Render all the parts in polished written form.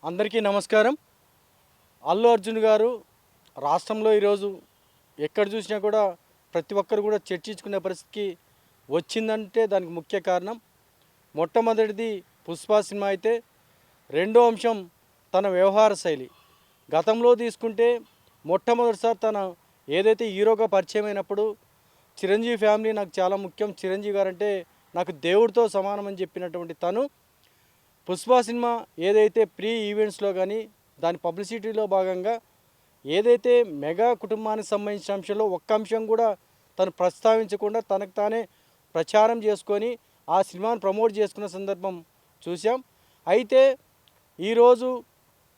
అందరికీ నమస్కారం. అల్లు అర్జున్ గారు రాష్ట్రంలో ఈరోజు ఎక్కడ చూసినా కూడా ప్రతి ఒక్కరు కూడా చర్చించుకునే పరిస్థితికి వచ్చిందంటే దానికి ముఖ్య కారణం మొట్టమొదటిది పుష్ప సినిమా అయితే, రెండో అంశం తన వ్యవహార శైలి. గతంలో తీసుకుంటే మొట్టమొదటిసారి తన ఏదైతే హీరోగా పరిచయం అయినప్పుడు చిరంజీవి ఫ్యామిలీ నాకు చాలా ముఖ్యం, చిరంజీవి గారంటే నాకు దేవుడితో సమానం అని చెప్పినటువంటి తను పుష్ప సినిమా ఏదైతే ప్రీ ఈవెంట్స్లో కానీ దాని పబ్లిసిటీలో భాగంగా ఏదైతే మెగా కుటుంబానికి సంబంధించిన అంశంలో ఒక్క అంశం కూడా తను ప్రస్తావించకుండా తనకు తానే ప్రచారం చేసుకొని ఆ సినిమాను ప్రమోట్ చేసుకున్న సందర్భం చూసాం. అయితే ఈరోజు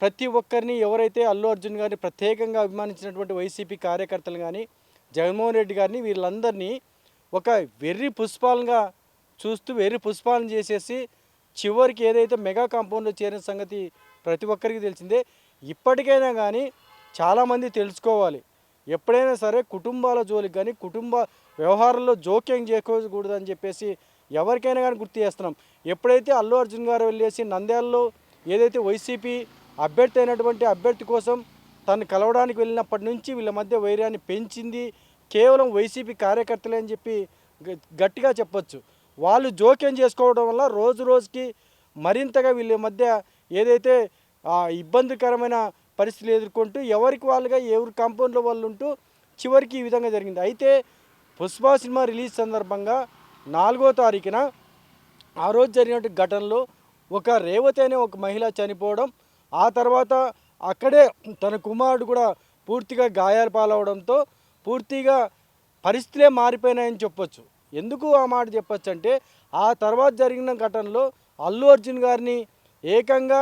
ప్రతి ఒక్కరిని ఎవరైతే అల్లు అర్జున్ గారిని ప్రత్యేకంగా అభిమానించినటువంటి వైసీపీ కార్యకర్తలు కానీ జగన్మోహన్ రెడ్డి గారిని వీళ్ళందరినీ ఒక వెర్రి పుష్పాలుగా చూస్తూ వెర్రి పుష్పాలను చేసేసి చివరికి ఏదైతే మెగా కాంపౌండ్లో చేరిన సంగతి ప్రతి ఒక్కరికి తెలిసిందే. ఇప్పటికైనా కానీ చాలామంది తెలుసుకోవాలి, ఎప్పుడైనా సరే కుటుంబాల జోలికి కానీ కుటుంబ వ్యవహారాల్లో జోక్యం చేసుకోకూడదని చెప్పేసి ఎవరికైనా కానీ గుర్తు చేస్తున్నాం. ఎప్పుడైతే అల్లు అర్జున్ గారు వెళ్ళేసి నంద్యాలలో ఏదైతే వైసీపీ అభ్యర్థి అయినటువంటి అభ్యర్థి కోసం తను కలవడానికి వెళ్ళినప్పటి నుంచి వీళ్ళ మధ్య వైర్యాన్ని పెంచింది కేవలం వైసీపీ కార్యకర్తలే అని చెప్పి గట్టిగా చెప్పొచ్చు. వాళ్ళు జోక్యం చేసుకోవడం వల్ల రోజు రోజుకి మరింతగా వీళ్ళ మధ్య ఏదైతే ఇబ్బందికరమైన పరిస్థితులు ఎదుర్కొంటూ ఎవరికి వాళ్ళుగా ఎవరి కాంపౌండ్లో వాళ్ళు ఉంటూ చివరికి ఈ విధంగా జరిగింది. అయితే పుష్ప సినిమా రిలీజ్ సందర్భంగా 4వ తారీఖున ఆ రోజు జరిగినటువంటి ఘటనలో ఒక రేవతి అనే ఒక మహిళ చనిపోవడం, ఆ తర్వాత అక్కడే తన కుమారుడు కూడా పూర్తిగా గాయాల పాలవడంతో పూర్తిగా పరిస్థితులే మారిపోయినాయని చెప్పొచ్చు. ఎందుకు ఆ మాట చెప్పొచ్చు అంటే, ఆ తర్వాత జరిగిన ఘటనలో అల్లు అర్జున్ గారిని ఏకంగా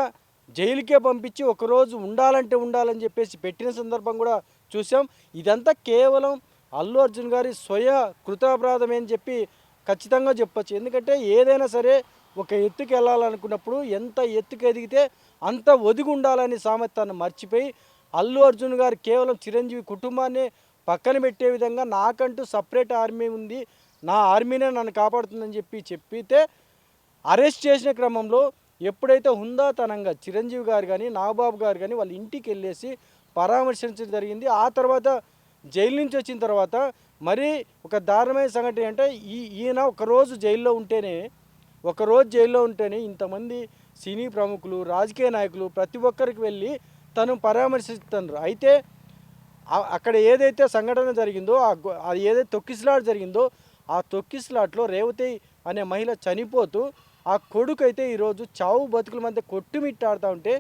జైలుకే పంపించి ఒకరోజు ఉండాలంటే ఉండాలని చెప్పేసి పెట్టిన సందర్భం కూడా చూసాం. ఇదంతా కేవలం అల్లు అర్జున్ గారి స్వయ కృతాపరాధమే అని చెప్పి ఖచ్చితంగా చెప్పొచ్చు. ఎందుకంటే ఏదైనా సరే ఒక ఎత్తుకు వెళ్ళాలనుకున్నప్పుడు ఎంత ఎత్తుకు ఎదిగితే అంత ఒదిగి ఉండాలని సామెతను మర్చిపోయి అల్లు అర్జున్ గారు కేవలం చిరంజీవి కుటుంబాన్ని పక్కన పెట్టే విధంగా నాకంటూ సపరేట్ ఆర్మీ ఉంది, నా ఆర్మీనే నన్ను కాపాడుతుందని చెప్పితే అరెస్ట్ చేసిన క్రమంలో ఎప్పుడైతే హుందాతనంగా చిరంజీవి గారు కానీ నాగబాబు గారు కానీ వాళ్ళ ఇంటికి వెళ్ళేసి పరామర్శించడం జరిగింది. ఆ తర్వాత జైలు నుంచి వచ్చిన తర్వాత మరీ ఒక దారుణమైన సంఘటన అంటే ఈయన ఒకరోజు జైల్లో ఉంటేనే ఇంతమంది సినీ ప్రముఖులు రాజకీయ నాయకులు ప్రతి ఒక్కరికి వెళ్ళి తను పరామర్శిస్తున్నారు. అయితే అక్కడ ఏదైతే సంఘటన జరిగిందో అది ఏదైతే తొక్కిసలాట జరిగిందో ఆ తొక్కిసలాట్లో రేవతి అనే మహిళ చనిపోతూ ఆ కొడుకు అయితే ఈరోజు చావు బతుకుల మధ్య కొట్టుమిట్టాడుతూ ఉంటే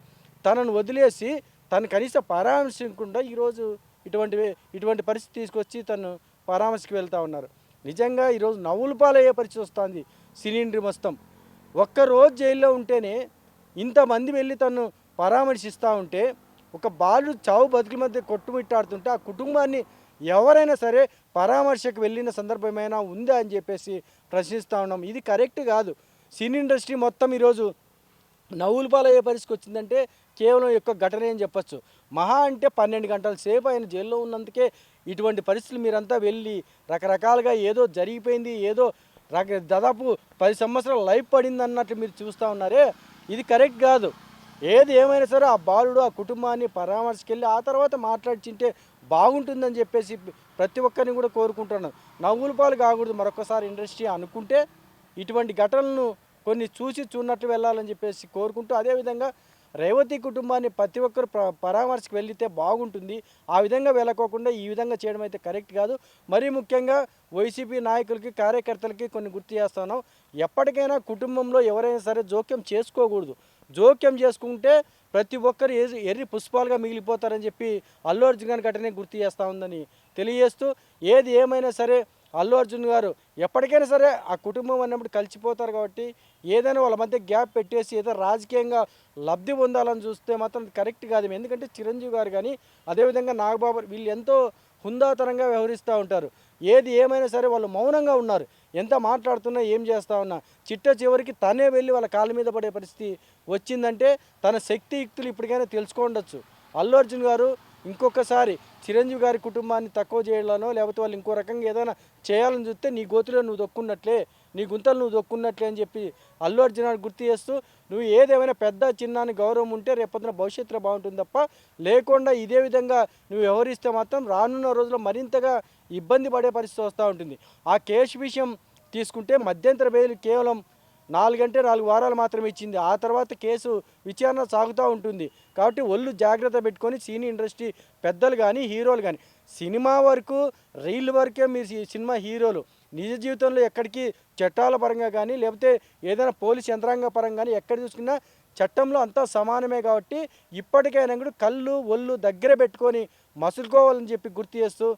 తనను వదిలేసి తను కనీసం పరామర్శించకుండా ఈరోజు ఇటువంటి పరిస్థితి తీసుకొచ్చి తను పరామర్శకి వెళ్తూ ఉన్నారు. నిజంగా ఈరోజు నవ్వుల పాలయ్యే పరిస్థితి వస్తుంది సిలిండర్ మొత్తం. ఒక్కరోజు జైల్లో ఉంటేనే ఇంతమంది వెళ్ళి తను పరామర్శిస్తూ ఉంటే, ఒక బాలుడు చావు బతుకుల మధ్య కొట్టుమిట్టాడుతుంటే ఆ కుటుంబాన్ని ఎవరైనా సరే పరామర్శకు వెళ్ళిన సందర్భమైనా ఉందా అని చెప్పేసి ప్రశ్నిస్తూ ఉన్నాం. ఇది కరెక్ట్ కాదు. సినీ ఇండస్ట్రీ మొత్తం ఈరోజు నవ్వుల పాలయ్యే పరిస్థితికి వచ్చిందంటే కేవలం యొక్క ఘటనే అని చెప్పచ్చు. మహా అంటే 12 గంటల సేపు ఆయన జైల్లో ఉన్నందుకే ఇటువంటి పరిస్థితులు మీరంతా వెళ్ళి రకరకాలుగా ఏదో జరిగిపోయింది, ఏదో దాదాపు 10 సంవత్సరాల లైఫ్ పడింది అన్నట్లు మీరు చూస్తూ ఉన్నారే, ఇది కరెక్ట్ కాదు. ఏది ఏమైనా సరే ఆ బాలుడు ఆ కుటుంబాన్ని పరామర్శకెళ్ళి ఆ తర్వాత మాట్లాడిచింటే బాగుంటుందని చెప్పేసి ప్రతి ఒక్కరిని కూడా కోరుకుంటున్నాను. నవ్వుల పాలు కాకూడదు మరొకసారి ఇండస్ట్రీ అనుకుంటే ఇటువంటి ఘటనలను కొన్ని చూసి చూడనట్లు వెళ్ళాలని చెప్పేసి కోరుకుంటూ, అదేవిధంగా రేవతి కుటుంబాన్ని ప్రతి ఒక్కరు పరామర్శకు వెళితే బాగుంటుంది. ఆ విధంగా వెళ్ళకోకుండా ఈ విధంగా చేయడం అయితే కరెక్ట్ కాదు. మరీ ముఖ్యంగా వైసీపీ నాయకులకి కార్యకర్తలకి కొన్ని గుర్తు చేస్తున్నాం. ఎప్పటికైనా కుటుంబంలో ఎవరైనా సరే జోక్యం చేసుకోకూడదు. జోక్యం చేసుకుంటే ప్రతి ఒక్కరు ఎర్రి పుష్పాలుగా మిగిలిపోతారని చెప్పి అల్లు అర్జున్ గారి ఘటనే గుర్తు చేస్తూ ఉందని తెలియజేస్తూ, ఏది ఏమైనా సరే అల్లు అర్జున్ గారు ఎప్పటికైనా సరే ఆ కుటుంబం అన్నప్పుడు కలిసిపోతారు కాబట్టి ఏదైనా వాళ్ళ మధ్య గ్యాప్ పెట్టేసి ఏదో రాజకీయంగా లబ్ధి పొందాలని చూస్తే మాత్రం కరెక్ట్ కాదు. ఎందుకంటే చిరంజీవి గారు కానీ అదేవిధంగా నాగబాబు వీళ్ళు ఎంతో హుందాతనంగా వ్యవహరిస్తూ ఉంటారు. ఏది ఏమైనా సరే వాళ్ళు మౌనంగా ఉన్నారు. ఎంత మాట్లాడుతున్నా ఏం చేస్తూ ఉన్నా చివరికి తనే వెళ్ళి వాళ్ళ కాళ్ళ మీద పడే పరిస్థితి వచ్చిందంటే తన శక్తియుక్తులు ఇప్పటికైనా తెలుసుకోండొచ్చు. అల్లు అర్జున్ గారు ఇంకొకసారి చిరంజీవి గారి కుటుంబాన్ని తక్కువ చేయాలనో లేకపోతే వాళ్ళు ఇంకో రకంగా ఏదైనా చేయాలని చూస్తే నీ గోతులో నువ్వు దొక్కున్నట్లే, నీ గుంతలు నువ్వు దొక్కున్నట్లే అని చెప్పి అల్లు అర్జున్ గారు గుర్తు చేస్తూ, నువ్వు ఏదేమైనా పెద్ద చిన్న అని గౌరవం ఉంటే రేపొద్దున భవిష్యత్తులో బాగుంటుంది తప్ప, లేకుండా ఇదే విధంగా నువ్వు వ్యవహరిస్తే మాత్రం రానున్న రోజుల్లో మరింతగా ఇబ్బంది పడే పరిస్థితి వస్తూ ఉంటుంది. ఆ కేసు విషయం తీసుకుంటే మధ్యంతర బెయిల్ కేవలం 4 వారాలు మాత్రమే ఇచ్చింది. ఆ తర్వాత కేసు విచారణ సాగుతూ ఉంటుంది. కాబట్టి ఒళ్ళు జాగ్రత్త పెట్టుకొని సినీ ఇండస్ట్రీ పెద్దలు కానీ, హీరోలు కానీ, సినిమా వరకు రీల్ వరకే మీరు సినిమా హీరోలు. నిజ జీవితంలో ఎక్కడికి చట్టాల పరంగా కానీ, లేకపోతే ఏదైనా పోలీస్ యంత్రాంగ పరంగా కానీ ఎక్కడ చూసుకున్నా చట్టంలో అంతా సమానమే. కాబట్టి ఇప్పటికైనా కూడా కళ్ళు ఒళ్ళు దగ్గర పెట్టుకొని మసులుకోవాలని చెప్పి గుర్తు చేస్తూ